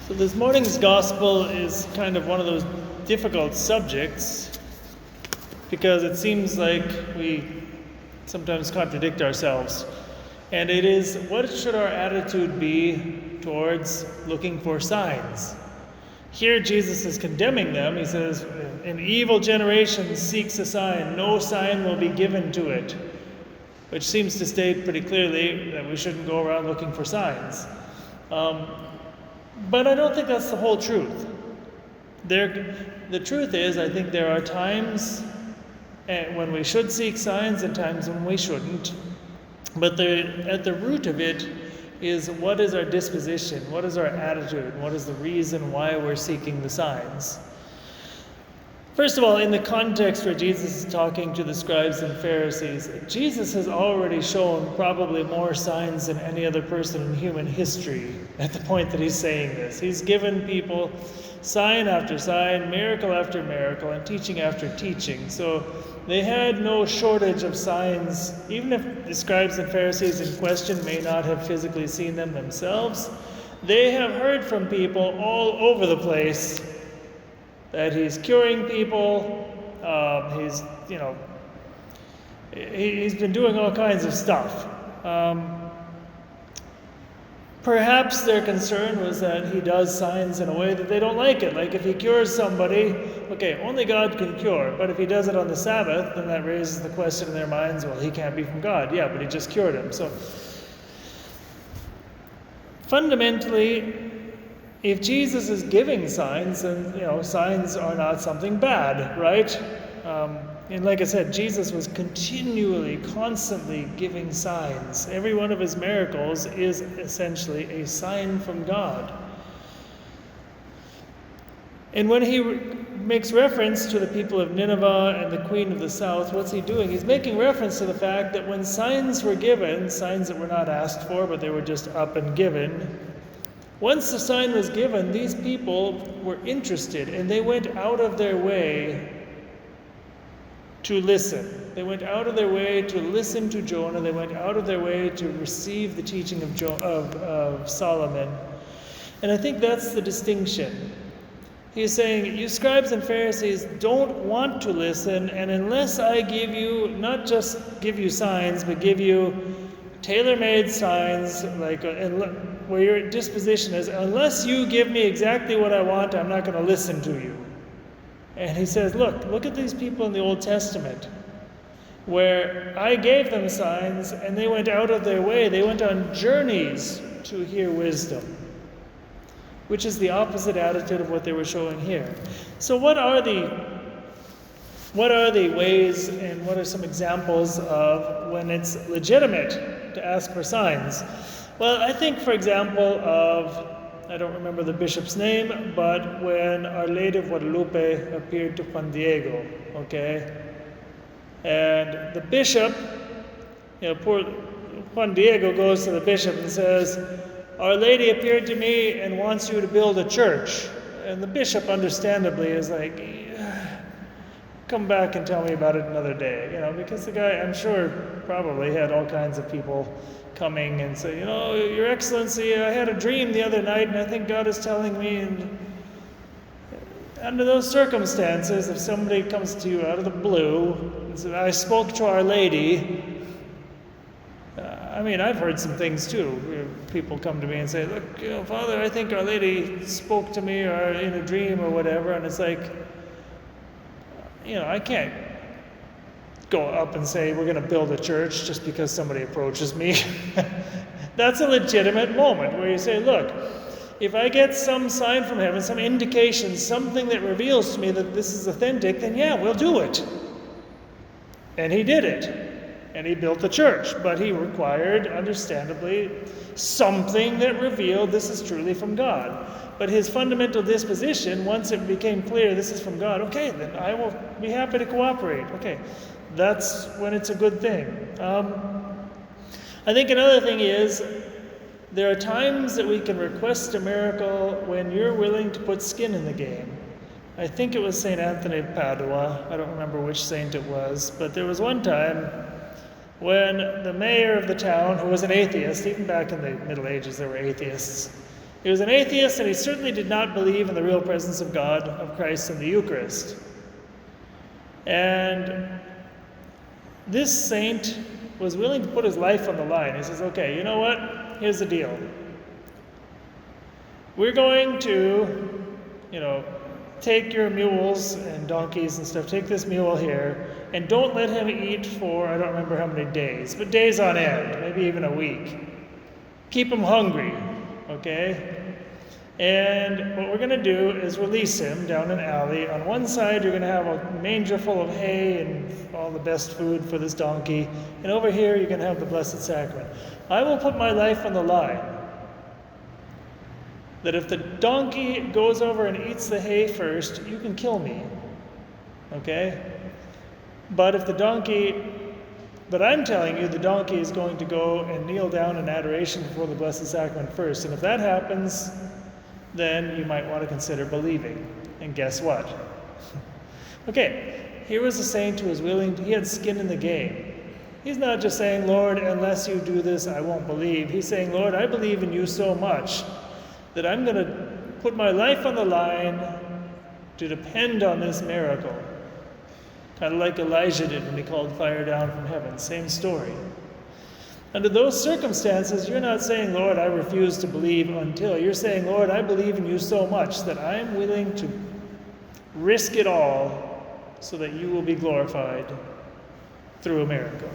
So this morning's gospel is kind of one of those difficult subjects because it seems like we sometimes contradict ourselves. And it is, what should our attitude be towards looking for signs? Here Jesus is condemning them. He says, an evil generation seeks a sign. No sign will be given to it. Which seems to state pretty clearly that we shouldn't go around looking for signs. But I don't think that's the whole truth. The truth is, I think there are times when we should seek signs and times when we shouldn't. But at the root of it is, what is our disposition? What is our attitude? What is the reason why we're seeking the signs? First of all, in the context where Jesus is talking to the scribes and Pharisees, Jesus has already shown probably more signs than any other person in human history at the point that he's saying this. He's given people sign after sign, miracle after miracle, and teaching after teaching. So they had no shortage of signs, even if the scribes and Pharisees in question may not have physically seen them themselves. They have heard from people all over the place that he's curing people, he's been doing all kinds of stuff. Perhaps their concern was that he does signs in a way that they don't like it. Like if he cures somebody, okay, only God can cure. But if he does it on the Sabbath, then that raises the question in their minds, well, he can't be from God. Yeah, but he just cured him. So fundamentally, if Jesus is giving signs, then signs are not something bad, right? And like I said, Jesus was continually, constantly giving signs. Every one of his miracles is essentially a sign from God. And when he makes reference to the people of Nineveh and the queen of the south, what's he doing? He's making reference to the fact that when signs were given, signs that were not asked for, but they were just up and given, once the sign was given, these people were interested, and they went out of their way to listen. They went out of their way to listen to Jonah. They went out of their way to receive the teaching of Solomon. And I think that's the distinction. He's saying, you scribes and Pharisees don't want to listen, and unless I give you, not just give you signs, but give you tailor-made signs, where your disposition is, unless you give me exactly what I want, I'm not going to listen to you. And he says, look at these people in the Old Testament, where I gave them signs, and they went out of their way. They went on journeys to hear wisdom, which is the opposite attitude of what they were showing here. So what are the ways and what are some examples of when it's legitimate to ask for signs? Well, I think, for example, I don't remember the bishop's name, but when Our Lady of Guadalupe appeared to Juan Diego, okay? And the bishop, poor Juan Diego goes to the bishop and says, Our Lady appeared to me and wants you to build a church. And the bishop, understandably, is like, come back and tell me about it another day, because the guy, I'm sure, probably had all kinds of people coming and say, Your Excellency, I had a dream the other night, and I think God is telling me. And under those circumstances, if somebody comes to you out of the blue and says, I spoke to Our Lady, I've heard some things too. People come to me and say, look, Father, I think Our Lady spoke to me or in a dream or whatever, and it's like, I can't go up and say we're going to build a church just because somebody approaches me. That's a legitimate moment where you say, look, if I get some sign from heaven, some indication, something that reveals to me that this is authentic, then yeah, we'll do it. And he did it. And he built the church. But he required, understandably, something that revealed this is truly from God. But his fundamental disposition, once it became clear this is from God, okay, then I will be happy to cooperate. Okay, that's when it's a good thing. I think another thing is, there are times that we can request a miracle when you're willing to put skin in the game. I think it was St. Anthony of Padua. I don't remember which saint it was, but there was one time when the mayor of the town, who was an atheist, even back in the Middle Ages there were atheists, He was an atheist, and he certainly did not believe in the real presence of God, of Christ in the Eucharist. And this saint was willing to put his life on the line. He says, okay, you know what? Here's the deal. We're going to, take your mules and donkeys and stuff, take this mule here, and don't let him eat for, I don't remember how many days, but days on end, maybe even a week. Keep him hungry, okay? And what we're going to do is release him down an alley. On one side, you're going to have a manger full of hay and all the best food for this donkey. And over here, you're going to have the Blessed Sacrament. I will put my life on the line that if the donkey goes over and eats the hay first, you can kill me, okay? But I'm telling you, the donkey is going to go and kneel down in adoration before the Blessed Sacrament first. And if that happens, then you might want to consider believing. And guess what? Okay, here was a saint who was willing, he had skin in the game. He's not just saying, Lord, unless you do this, I won't believe. He's saying, Lord, I believe in you so much that I'm going to put my life on the line to depend on this miracle. Kind of like Elijah did when he called fire down from heaven. Same story. Under those circumstances, you're not saying, Lord, I refuse to believe until. You're saying, Lord, I believe in you so much that I'm willing to risk it all so that you will be glorified through a miracle.